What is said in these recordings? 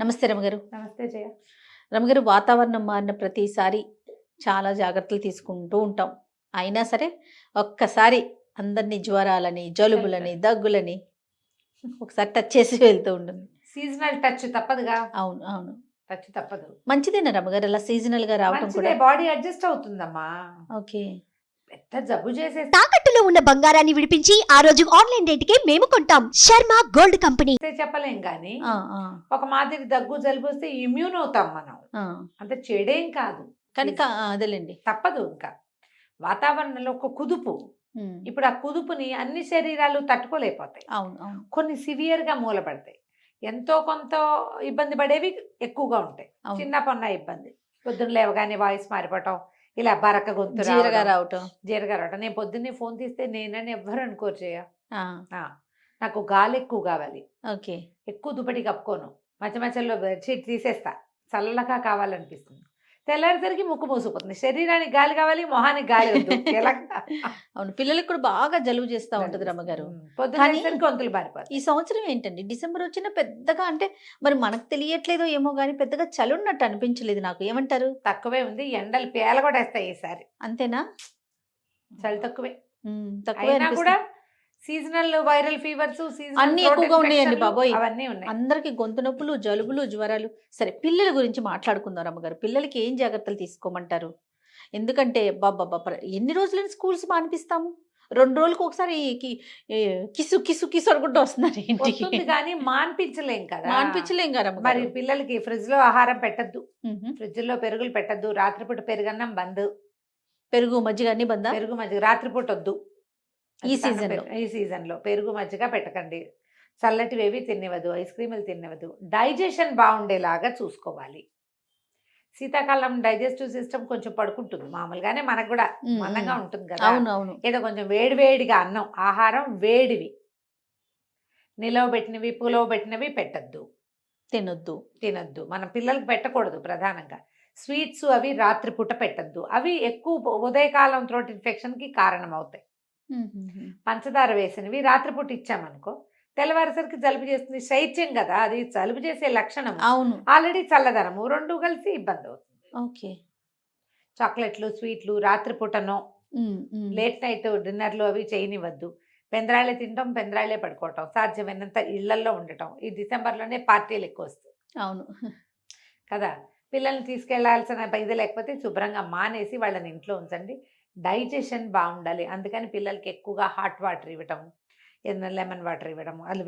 నమస్తే రమగారు. నమస్తే జయ. రమగారు, వాతావరణం మారిన ప్రతిసారి చాలా జాగ్రత్తలు తీసుకుంటూ ఉంటాం. అయినా సరే ఒక్కసారి అందరినీ జ్వరాలని, జలుబులని, దగ్గులని ఒకసారి టచ్ చేసి వెళ్తూ ఉంటుంది. సీజనల్ టచ్ తప్పదుగా. అవును, అవును. టచ్ తప్పదు. మంచిదేనా రమగారు అలా సీజనల్ గా రావడం కూడా? మంచిదే, బాడీ అడ్జస్ట్ అవుతుందమ్మా. ఓకే. పెద్ద జబ్బు చేసే తాకట్టులో ఉన్న బంగారాన్ని విడిపించి ఆ రోజు ఆన్లైన్ రేటుకే మేము కొంటాం. Sharma gold company. చెప్పలేం కానీ ఆ, ఆ, ఒక మాదిరి దగ్గు జలుబు వస్తే ఇమ్యూన్ అవుతాం మనం. ఆ. అంత చెడేం కాదు, కనుక అదేలేండి. తప్పదు. ఇంకా వాతావరణంలో ఒక కుదుపు. ఉమ్. ఇప్పుడు ఆ కుదుపుని అన్ని శరీరాలు తట్టుకోలేకపోతాయి. అవును, అవును. కొన్ని సివియర్ గా మూలపడతాయి. ఎంతో కొంత ఇబ్బంది పడేవి ఎక్కువగా ఉంటాయి. అవును. చిన్న పొన్న ఇబ్బంది, పొద్దున్న లేవగానే వాయిస్ మారిపోవటం, ఇలా బరక గొంతు జీరగా రావటం. జీరగా రావటం. నేను పొద్దున్నే ఫోన్ తీస్తే నేనని ఎవ్వరు అనుకోరు చేయ. ఆ, నాకు గాలి ఎక్కువ కావాలి, ఓకే. ఎక్కువ దుప్పటి కప్పుకోను, మధ్య మధ్యలో బెడ్షీట్ తీసేస్తా, చల్లగా కావాలనిపిస్తుంది. తెల్లారిసరికి ముక్కు మూసిపోతుంది. శరీరానికి గాలి కావాలి, మొహానికి గాలి వద్దు. అవును, పిల్లలకి కూడా బాగా జలుబు చేస్తా ఉంటది రమ్మగారు. పొద్దున్న గొంతులు బారిపోతాయి. ఈ సంవత్సరం ఏంటండి, డిసెంబర్ వచ్చిన పెద్దగా అంటే మరి మనకు తెలియట్లేదో ఏమో గానీ పెద్దగా చలి ఉన్నట్టు అనిపించలేదు నాకు. ఏమంటారు? తక్కువే ఉంది. ఎండలు పేలగొడేస్తాయి ఈసారి. అంతేనా? చలి తక్కువే. తక్కువే అయినా కూడా సీజనల్ వైరల్ ఫీవర్స్ అన్ని ఎక్కువగా ఉన్నాయండి బాబోయ్. అవన్నీ ఉన్నాయి. అందరికి గొంతు నొప్పులు, జలుబులు, జ్వరాలు. సరే, పిల్లల గురించి మాట్లాడుకుందాం రమ్మగారు. పిల్లలకి ఏం జాగ్రత్తలు తీసుకోమంటారు? ఎందుకంటే బాబా ఎన్ని రోజులని స్కూల్స్ మానిపిస్తాము? 2 రోజులకు ఒకసారి కిసు కిసు కిసు అనుకుంటూ వస్తున్నారు ఇంటికి. కానీ మాన్పించలేం కదా. మానిపించలేం కదా మరి పిల్లలకి ఫ్రిడ్జ్ లో ఆహారం పెట్టద్దు, ఫ్రిడ్జ్ లో పెరుగులు పెట్టద్దు, రాత్రిపూట పెరుగన్నం బంద్, పెరుగు మజ్జిగ అన్ని బంద్. పెరుగు మజ్జిగ రాత్రిపూట వద్దు. ఈ సీజన్ లో పెరుగు మజ్జిగ పెట్టకండి. చల్లటివేవి తినివ్వదు, ఐస్ క్రీములు తినివ్వదు. డైజెషన్ బాగుండేలాగా చూసుకోవాలి. శీతాకాలం డైజెస్టివ్ సిస్టమ్ కొంచెం పడుకుంటుంది మామూలుగానే, మనకు కూడా మందంగా ఉంటుంది కదా. అవునవును. ఏదో కొంచెం వేడివేడిగా అన్నం, ఆహారం వేడివి, నిలవబెట్టినవి పులవబెట్టినవి పెట్టద్దు, తినొద్దు. మన పిల్లలకి పెట్టకూడదు. ప్రధానంగా స్వీట్స్ అవి రాత్రిపూట పెట్టద్దు. అవి ఎక్కువ ఉదయకాలం థ్రోట్ ఇన్ఫెక్షన్కి కారణం అవుతాయి. పంచదార వేసినవి రాత్రిపూట ఇచ్చామనుకో, తెల్లవారేసరికి జలుబు చేస్తుంది. శైత్యం కదా, అది జలుబు చేసే లక్షణం. అవును. ఆల్రెడీ చల్లదనము, 2 కలిసి ఇబ్బంది అవుతుంది. ఓకే. చాక్లెట్లు, స్వీట్లు రాత్రిపూటనో, లేట్ నైట్ డిన్నర్లు అవి చేయనివ్వద్దు. పెందరాళ్ళే తినటం, పెందరాళ్ళే పడుకోవటం, సాధ్యమైనంత ఇళ్లల్లో ఉండటం. ఈ డిసెంబర్లోనే పార్టీలు ఎక్కువ వస్తాయి. అవును కదా. పిల్లల్ని తీసుకెళ్లాల్సిన ఇది లేకపోతే శుభ్రంగా మానేసి వాళ్ళని ఇంట్లో ఉంచండి. డైజెషన్ బాగుండాలి. అందుకని పిల్లలకి ఎక్కువగా హాట్ వాటర్ ఇవ్వటం, లెమన్ వాటర్ ఇవ్వడం, వాళ్ళు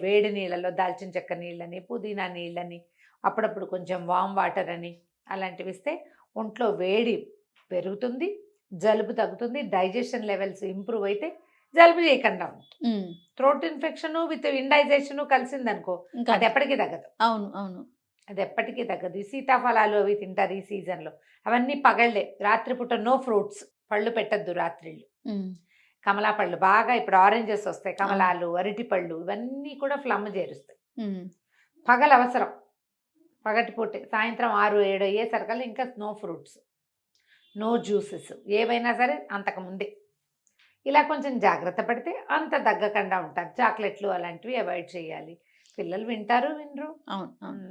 వేడి నీళ్ళలో దాల్చిన చెక్క నీళ్ళని, పుదీనా నీళ్ళని, అప్పుడప్పుడు కొంచెం వామ్ వాటర్ అని అలాంటివి ఇస్తే ఒంట్లో వేడి పెరుగుతుంది, జలుబు తగ్గుతుంది, డైజెషన్ లెవెల్స్ ఇంప్రూవ్ అయితే జలుబు చేయకుండా ఉంటుంది. థ్రోట్ ఇన్ఫెక్షన్ విత్ ఇండైజెషన్ కలిసిందనుకో, అది ఎప్పటికీ తగ్గదు. అవును, అవును. అది ఎప్పటికీ తగ్గదు. ఈ సీతాఫలాలు అవి తింటారు ఈ సీజన్లో, అవన్నీ పగళ్ళే. రాత్రిపూట నో ఫ్రూట్స్, పళ్ళు పెట్టద్దు రాత్రిళ్ళు. కమలా పళ్ళు బాగా, ఇప్పుడు ఆరెంజెస్ వస్తాయి, కమలాలు, అరటి పళ్ళు, ఇవన్నీ కూడా ఫ్లమ్ చేరుస్తాయి. పగలు అవసరం, పగటిపూటే. సాయంత్రం 6-7 అయ్యేసరికల్లా ఇంకా నో ఫ్రూట్స్, నో జ్యూసెస్, ఏవైనా సరే అంతకుముందే. ఇలా కొంచెం జాగ్రత్త పడితే అంత దగ్గకుండా ఉంటారు. చాక్లెట్లు అలాంటివి అవాయిడ్ చేయాలి. పిల్లలు వింటారు, వినరు.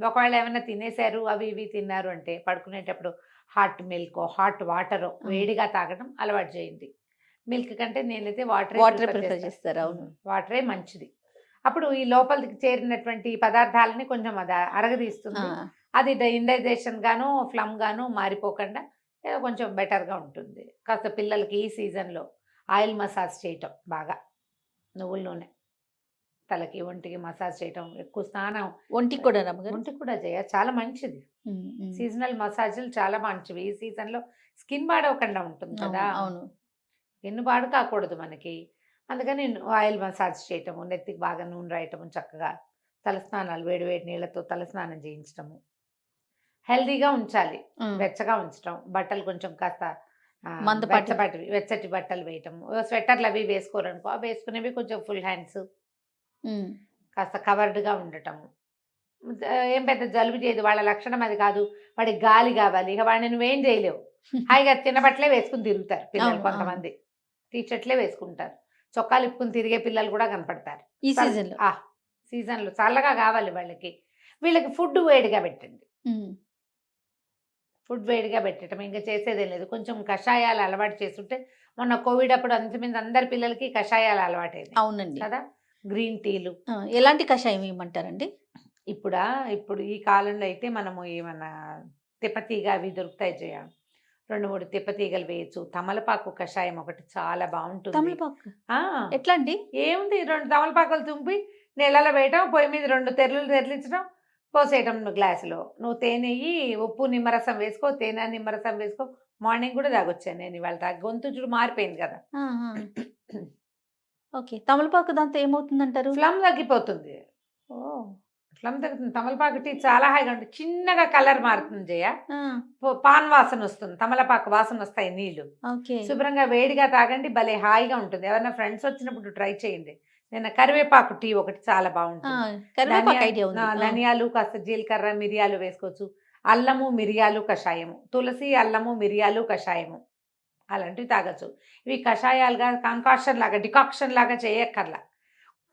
ఒకవేళ ఏమైనా తినేశారు, అవి ఇవి తిన్నారు అంటే పడుకునేటప్పుడు హాట్ మిల్క్, హాట్ వాటర్ వేడిగా తాగడం అలవాటు చేయండి. మిల్క్ కంటే నేనైతే వాటర్ ప్రిఫర్ చేస్తారు. అవును, వాటరే మంచిది. అప్పుడు ఈ లోపలికి చేరినటువంటి పదార్థాలని కొంచెం అది అరగదీస్తుంది. అది ఇండైజెషన్ గాను ఫ్లమ్ గాను మారిపోకుండా ఏదో కొంచెం బెటర్గా ఉంటుంది. కాస్త పిల్లలకి ఈ సీజన్లో ఆయిల్ మసాజ్ చేయటం, బాగా నువ్వుల నూనె తలకి ఒంటికి మసాజ్ చేయటం, ఎక్కువ స్నానం, ఒంటికి కూడా చేయ చాలా మంచిది. సీజనల్ మసాజులు చాలా మంచివి. ఈ సీజన్లో స్కిన్ పాడవకుండా ఉంటుంది కదా. అవును, స్కిన్ పాడు కాకూడదు మనకి. అందుకని ఆయిల్ మసాజ్ చేయటము, నెత్తికి బాగా నూనె రాయటము, చక్కగా తలస్నానాలు, వేడి నీళ్ళతో తలస్నానం చేయించటము, హెల్దీగా ఉంచాలి, వెచ్చగా ఉంచటం. బట్టలు కొంచెం కాస్త వెచ్చటి బట్టలు వేయటము. స్వెటర్లు అవి వేసుకోరనుకో, అవి వేసుకునేవి కొంచెం ఫుల్ హ్యాండ్స్, కాస్త కవర్డ్గా ఉండటము. ఏం పెద్ద జలుబు చేయదు, వాళ్ళ లక్షణం అది కాదు. వాడికి గాలి కావాలి, ఇక వాడిని నువ్వేం చేయలేవు. హాయిగా చిన్న బట్టలే వేసుకుని తిరుగుతారు పిల్లలు. కొంతమంది టీషర్ట్లే వేసుకుంటారు, చొక్కాలు ఇప్పుకుని తిరిగే పిల్లలు కూడా కనపడతారు ఈ సీజన్లో. చల్లగా కావాలి వాళ్ళకి. వీళ్ళకి ఫుడ్ వేడిగా పెట్టండి. ఉమ్. ఫుడ్ వేడిగా పెట్టడం ఇంకా చేసేదేం లేదు. కొంచెం కషాయాలు అలవాటు చేస్తుంటే మొన్న కోవిడ్ అప్పుడు అంతమంది అందరి పిల్లలకి కషాయాలు అలవాటైనాయి అవునండి. కదా. గ్రీన్ టీలు ఎలాంటి కషాయం ఇవ్వమంటారండి? ఇప్పుడు ఈ కాలంలో అయితే మనము ఏమన్నా తిప్పతీగ అవి దొరుకుతాయి జయ. 2-3 తిప్పతీగలు వేయచ్చు. తమలపాకు కషాయం ఒకటి చాలా బాగుంటుంది. తమలపాకు ఆ, ఎట్లా అండి? ఏముంది 2 తమలపాకులు తుంపి నీళ్ళలో వేయటం, పొయ్యి మీద 2 తెరలించడం, పోసేయటం గ్లాసులో. నువ్వు తేనె ఉప్పు నిమ్మరసం వేసుకో, తేనె నిమ్మరసం వేసుకో. మార్నింగ్ కూడా తాగొచ్చాను నేను ఇవాళ. గొంతు చూడు మారిపోయింది కదా. ఆహా. ఓకే. తమలపాకు దాంతో ఏమవుతుందంటారు? ఫ్లమ్ తగ్గిపోతుంది. ఓ. ఫ్లమ్ తగ్గుతుంది. తమలపాకు టీ చాలా హాయిగా ఉంటుంది. చిన్నగా కలర్ మారుతుంది జయ. ఆ, పాన్ వాసన వస్తుంది, తమలపాకు వాసన వస్తాయి నీళ్లు. ఓకే. శుభ్రంగా వేడిగా తాగండి, భలే హాయిగా ఉంటుంది. ఎవరైనా ఫ్రెండ్స్ వచ్చినప్పుడు ట్రై చేయండి. నేను కరివేపాకు టీ ఒకటి చాలా ఆ, బాగుంటుంది. కరివేపాకు ఐడియా ఉంది. ధనియాలు, కాస్త జీలకర్ర, మిరియాలు వేసుకోవచ్చు. అల్లము మిరియాలు కషాయము, తులసి అల్లము మిరియాలు కషాయము అలాంటివి తాగొచ్చు. ఇవి కషాయాలుగా కాన్కాషన్ లాగా డికాక్షన్ లాగా చేయక్కర్లా.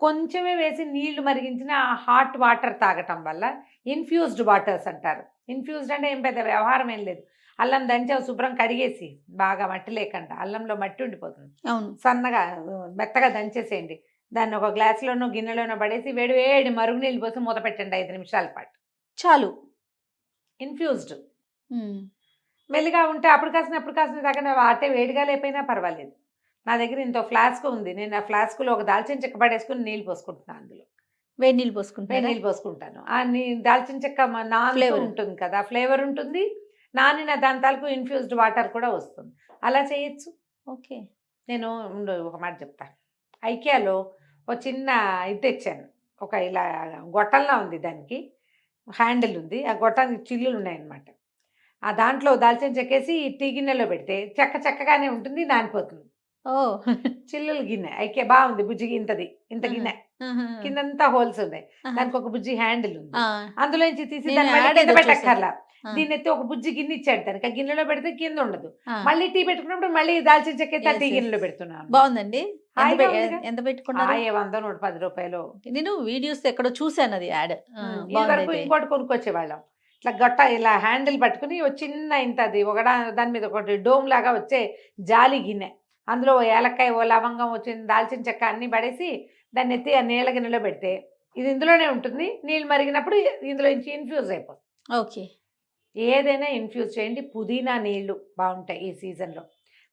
కొంచెమే వేసి నీళ్లు మరిగించిన హాట్ వాటర్ తాగటం వల్ల ఇన్ఫ్యూజ్డ్ వాటర్స్ అంటారు. ఇన్ఫ్యూజ్డ్ అంటే ఏం పెద్ద వ్యవహారం ఏం లేదు. అల్లం దంచావు శుభ్రం కడిగేసి, బాగా మట్టి లేకుండా, అల్లంలో మట్టి ఉండిపోతుంది, అవును. సన్నగా మెత్తగా దంచేసేయండి. దాన్ని ఒక గ్లాసులోనో గిన్నెలోనో పడేసి వేడి వేడి మరుగునీళ్ళు పోసి మూత పెట్టండి 5 నిమిషాల పాటు. చాలు. ఇన్ఫ్యూజ్డ్ ఉమ్. మెల్లిగా ఉంటే అప్పుడు కాసిన తాగండి. అట్టే వేడిగా లేకపోయినా పర్వాలేదు. నా దగ్గర ఇంత ఫ్లాస్క్ ఉంది. నేను ఆ ఫ్లాస్క్లో ఒక దాల్చిన చెక్క పడేసుకుని నీళ్ళు పోసుకుంటున్నాను. అందులో వేడి నీళ్ళు వేడి పోసుకుంటారా? నీళ్ళు పోసుకుంటాను. ఆ దాల్చిన చెక్క నానుతూ Flavour. ఉంటుంది కదా, ఫ్లేవర్ ఉంటుంది. నానిన దాని తాలూకు ఇన్ఫ్యూజ్డ్ వాటర్ కూడా వస్తుంది. అలా చేయొచ్చు. ఓకే. నేను ఒక మాట చెప్తాను. ఐకియాలో ఒక చిన్న ఇది తెచ్చాను. ఒక ఇలా గొట్టంలా ఉంది, దానికి హ్యాండిల్ ఉంది. ఆ గొట్టానికి చిల్లులు ఉన్నాయన్నమాట. ఆ దాంట్లో దాల్చిన చెక్కేసి టీ గిన్నెలో పెడితే చక్కగానే ఉంటుంది, నానిపోతుంది. ఓ. చిల్లుల గిన్నె ఐకే బాగుంది. బుజ్జికి ఇంత గిన్నె, ఆహా. కిందంతా హోల్స్ ఉన్నాయి. ఆహా. దానికి ఒక బుజ్జి హ్యాండిల్ ఉంది. ఆ, అందులోంచి తీసి నేను దాన్ని మళ్ళీ యాడ్ కింద ఏదో పెట్టక్కర్లా. ఆ. దీన్ని ఎత్తి ఒక బుజ్జి గిన్నె ఇచ్చాడు దానికి. ఆ గిన్నెలో పెడితే కింద ఉండదు. ఆ. మళ్ళీ టీ పెట్టుకున్నప్పుడు మళ్ళీ దాల్చిన చెక్క ఎత్తి ఆ Yes, టీ yes. గిన్నెలో పెడుతున్నాను. బాగుందండి. ఎంత హాయిగా పె- ఉందిగా. ఎంత పెట్టుకున్నారు? 100, 110 రూపాయలు. నేను వీడియోస్ ఎక్కడో చూశాను అది యాడ్. ఇది వరకు ఇంకోటి కొనుక్కొచ్చేవాళ్ళం. ఇట్లా గొట్ట ఇలా హ్యాండిల్ పట్టుకుని ఒక చిన్న ఇంతది దాని మీద ఒకటి డోమ్ లాగా వచ్చే జాలి గిన్నె, అందులో ఓ ఏలక్కాయ, ఓ లవంగం, వచ్చిన దాల్చిన చెక్క అన్నీ పడేసి దాన్ని ఎత్తి ఆ నీళ్ళ గిన్నెలో పెడితే ఇది ఇందులోనే ఉంటుంది. నీళ్ళు మరిగినప్పుడు ఇందులో నుంచి ఇన్ఫ్యూజ్ అయిపోతుంది. ఓకే. ఏదైనా ఇన్ఫ్యూజ్ చేయండి. పుదీనా నీళ్లు బాగుంటాయి ఈ సీజన్లో,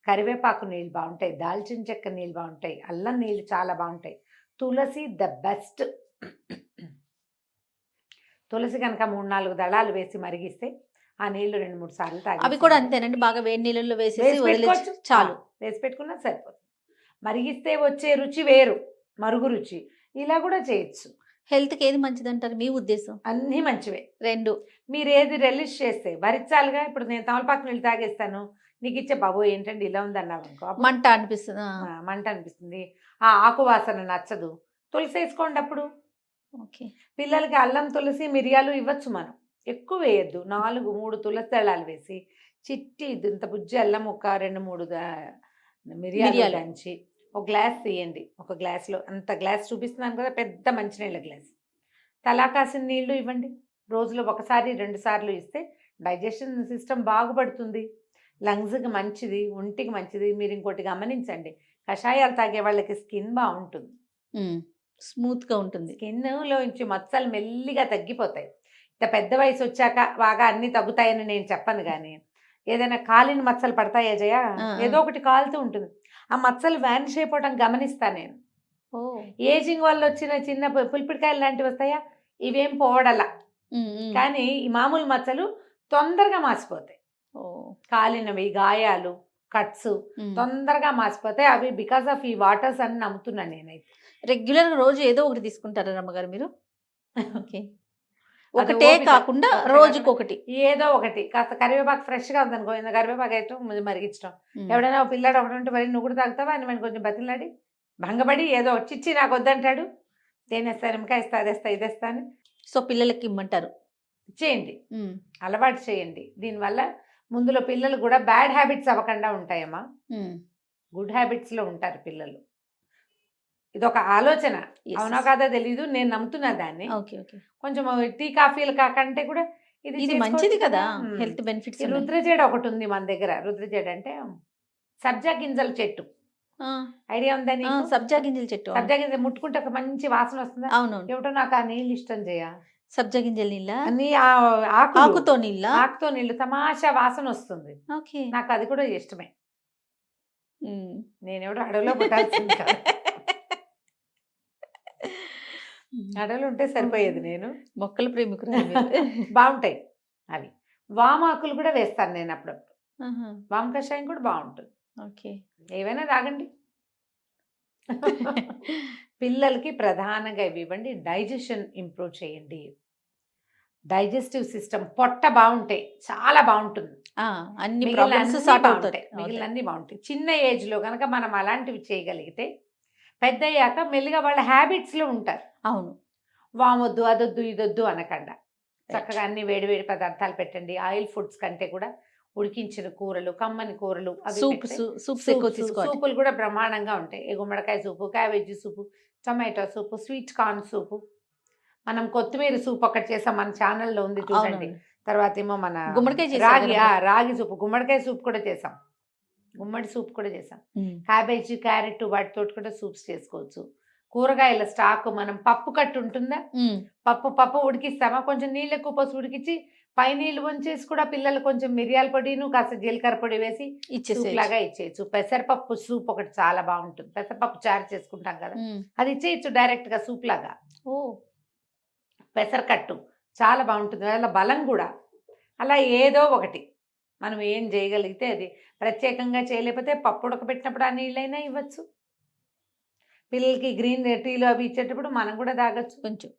కరివేపాకు నీళ్ళు బాగుంటాయి, దాల్చిన చెక్క నీళ్ళు బాగుంటాయి, అల్లం నీళ్ళు చాలా బాగుంటాయి, తులసి ద బెస్ట్. తులసి కనుక 3-4 దళాలు వేసి మరిగిస్తే ఆ నీళ్లు 2-3 సార్లు అవి కూడా అంతేనండి, బాగా వేడి నీళ్ళల్లో వేసేసి వదిలేసి చాలు. వేసి పెట్టుకున్నా సరిపోతుంది. మరిగిస్తే వచ్చే రుచి వేరు, మరుగు రుచి. ఇలా కూడా చేయొచ్చు. హెల్త్కి ఏది మంచిది అంటారు మీ ఉద్దేశం? అన్నీ మంచివే. 2. మీరు ఏది రెలిష్ చేస్తే భరించాలిగా. ఇప్పుడు నేను తమలపాకు నీళ్ళు తాగేస్తాను, నీకు ఇచ్చే బాబు ఏంటండి ఇలా ఉందన్నావు అనుకో, అప్పుడు మంట అనిపిస్తుంది. మంట అనిపిస్తుంది. ఆ ఆకు వాసన నచ్చదు. తులసి వేసుకోండి అప్పుడు. ఓకే. పిల్లలకి అల్లం, తులసి, మిరియాలు ఇవ్వచ్చు. మనం ఎక్కువ వేయద్దు. 4-3 తులసి దళాలు వేసి చిట్టి ఇంత బుజ్జి అల్లం, ఒక 2-3 మిరియాలు దంచి ఒక గ్లాస్ తీయండి. ఒక గ్లాస్లో అంత గ్లాస్ చూపిస్తున్నాను కదా, పెద్ద మంచినీళ్ళ గ్లాస్. తలాకాసిన నీళ్లు ఇవ్వండి. రోజులో 1-2 సార్లు ఇస్తే డైజెషన్ సిస్టమ్ బాగుపడుతుంది, లంగ్స్కి మంచిది, ఒంటికి మంచిది. మీరు ఇంకోటి గమనించండి, కషాయాలు తాగే వాళ్ళకి స్కిన్ బాగుంటుంది, స్మూత్గా ఉంటుంది. స్కిన్లోంచి మచ్చలు మెల్లిగా తగ్గిపోతాయి. ఇంత పెద్ద వయసు వచ్చాక బాగా అన్నీ తగ్గుతాయని నేను చెప్పను, కానీ ఏదైనా కాలిన మచ్చలు పడతాయా జయ? ఏదో ఒకటి కాలుతూ ఉంటుంది. ఆ మచ్చలు వ్యానిష్ అయిపోవడం గమనిస్తాను నేను. ఏజింగ్ వల్ల వచ్చిన చిన్న పులిపిడికాయలు లాంటివి వస్తాయా, ఇవేం పోవడలా. కానీ ఈ మామూలు మచ్చలు తొందరగా మాసిపోతాయి. కాలినవి, గాయాలు, కట్స్ తొందరగా మాసిపోతాయి. అవి బికాస్ ఆఫ్ ఈ వాటర్స్ అని నమ్ముతున్నాను నేనైతే. రెగ్యులర్ రోజు ఏదో ఒకటి తీసుకుంటారా రమ్మగారు మీరు? ఓకే. ఒకటే కాకుండా రోజుకొకటి ఏదో ఒకటి. కాస్త కరివేపాకు ఫ్రెష్గా ఉందనుకో, కరివేపాకు వేయటం, మరిగించడం. ఎవడైనా పిల్లాడు ఒకటి ఉంటే మరి నువ్వు కూడా తాగుతావా అని మనం కొంచెం బతిలాడి భంగపడి ఏదో చిచ్చి నాకు వద్దంటాడు, తేనేస్తా, నిమ్మకాయ ఇస్తా, అదేస్తా, ఇదేస్తా అని. సో పిల్లలకి ఇమ్మంటారు. చేయండి, అలవాటు చేయండి. దీనివల్ల ముందులో పిల్లలు కూడా బ్యాడ్ హ్యాబిట్స్ అవ్వకుండా ఉంటాయమ్మా. గుడ్ హ్యాబిట్స్లో ఉంటారు పిల్లలు. ఇది ఒక ఆలోచన, Yes, అవునా yes. కాదా తెలీదు, నేను నమ్ముతున్నా దాన్ని. Okay okay. కొంచెం టీ కాఫీలు కాకంటే కూడా ఇది ఇది చేసుకోవచ్చు మంచిది కదా, కదా. హెల్త్ బెనిఫిట్స్ ఈ రుద్రజేడు ఒకటి ఉంది మన దగ్గర. రుద్రజేడు అంటే సబ్జా గింజల చెట్టు, ఐడియా ఉందా నీకు? సబ్జా గింజల చెట్టు. అవును. సబ్జా గింజలు ముట్టుకుంటే ఒక మంచి వాసన వస్తుందా? అవునవును. ఏమిటో నాకు ఆ నీళ్ళు ఇష్టం చేయ. సబ్జా గింజల నీళ్ళ, అన్ని ఆకుతో నీళ్ళ. ఆకుతో నీళ్ళు తమాషా వాసన వస్తుంది. ఓకే. నాకు అది కూడా ఇష్టమే. నేను ఎవడో అడవిలో పుట్టాల్సింది కాదు. అడవిలో ఉంటే సరిపోయేది. నేను మొక్కల ప్రేమికురాలు మీరు. బాగుంటాయి అవి. వామాకులు కూడా వేస్తాను నేను అప్పుడప్పుడు. వామ కషాయం కూడా బాగుంటుంది. ఓకే. ఏవైనా తాగండి. పిల్లలకి ప్రధానంగా ఇవి ఇవ్వండి. డైజెషన్ ఇంప్రూవ్ చేయండి. డైజెస్టివ్ సిస్టమ్, పొట్ట బాగుంటాయి చాలా బాగుంటుంది. అన్ని ప్రాబ్లమ్స్ సార్ట్ అవుతాయి. మిగిలినన్నీ బాగుంటాయి. చిన్న ఏజ్లో కనుక మనం అలాంటివి చేయగలిగితే పెద్ద అయ్యాక మెల్లిగా వాళ్ళ హ్యాబిట్స్లో ఉంటారు. అవును. వామొద్దు అదొద్దు ఇదొద్దు అనకుండా చక్కగా అన్ని వేడి వేడి పదార్థాలు పెట్టండి. ఆయిల్ ఫుడ్స్ కంటే కూడా ఉడికించిన కూరలు, కమ్మని కూరలు, సూప్స్ ఎక్కువ తీసుకోవాలి. సూపులు కూడా బ్రహ్మాండంగా ఉంటాయి. గుమ్మడికాయ సూపు, క్యాబేజీ సూపు, టమాటో సూపు, స్వీట్ కార్న్ సూపు, మనం కొత్తిమీర సూప్ ఒకటి చేసాం, మన ఛానల్లో ఉంది చూడండి. తర్వాత ఏమో మన గుమ్మడికాయ రాగి సూపు, గుమ్మడికాయ సూప్ కూడా చేసాం. గుమ్మడి సూప్ కూడా చేసాం. క్యాబేజీ, క్యారెట్ వాటితో కూడా సూప్స్ చేసుకోవచ్చు. కూరగాయల స్టాక్, మనం పప్పు కట్టు ఉంటుందా, పప్పు ఉడికిస్తామా, కొంచెం నీళ్ళు ఎక్కువ పోసి ఉడికించి పై నీళ్ళు వంచేసి కూడా పిల్లలు కొంచెం మిరియాల పొడిను కాస్త జీలకర్ర పొడి వేసి సూప్ లాగా ఇచ్చేయచ్చు. పెసరపప్పు సూప్ ఒకటి చాలా బాగుంటుంది. పెసరపప్పు చారు చేసుకుంటాం కదా, అది ఇచ్చేయచ్చు డైరెక్ట్ గా సూప్ లాగా. పెసరకట్టు చాలా బాగుంటుంది, అలా బలం కూడా. అలా ఏదో ఒకటి మనం ఏం చేయగలిగితే అది. ప్రత్యేకంగా చేయలేకపోతే పప్పు ఉడకబెట్టినప్పుడు ఆ నీళ్ళైనా ఇవ్వచ్చు. పిల్లలకి గ్రీన్ టీలు అవి ఇచ్చేటప్పుడు మనం కూడా తాగొచ్చు. కొంచెం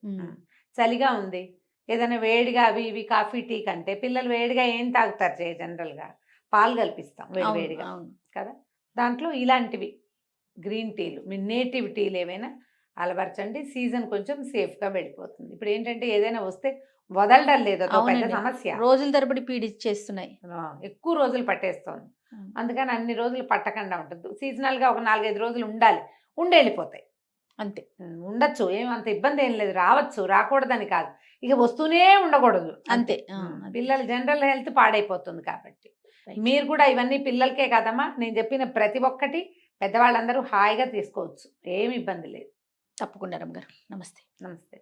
చలిగా ఉంది, ఏదైనా వేడిగా అవి ఇవి కాఫీ టీ కంటే పిల్లలు వేడిగా ఏం తాగుతారు జనరల్గా? పాలు కల్పిస్తాం వేడిగా కదా. దాంట్లో ఇలాంటివి గ్రీన్ టీలు, మీ నేటివ్ టీలు ఏమైనా అలవర్చండి. సీజన్ కొంచెం సేఫ్గా వెళ్ళిపోతుంది. ఇప్పుడు ఏంటంటే ఏదైనా వస్తే వదలడం లేదు, అదో పెద్ద సమస్య. రోజుల తరబడి పీడిచ్చేస్తున్నాయి, ఎక్కువ రోజులు పట్టేస్తోంది. అందుకని అన్ని రోజులు పట్టకుండా ఉంటుంది. సీజనల్గా ఒక 4-5 రోజులు ఉండాలి, వెళ్ళిపోతాయి అంతే. ఉండొచ్చు, ఏమంత ఇబ్బంది ఏం లేదు. రావచ్చు, రాకూడదని కాదు, ఇక వస్తూనే ఉండకూడదు అంతే. పిల్లల జనరల్ హెల్త్ పాడైపోతుంది. కాబట్టి మీరు కూడా ఇవన్నీ పిల్లలకే కదమ్మా, నేను చెప్పిన ప్రతి ఒక్కటి పెద్దవాళ్ళందరూ హాయిగా తీసుకోవచ్చు, ఏమి ఇబ్బంది లేదు. తప్పకుండా రమ్మ గారు. నమస్తే. నమస్తే.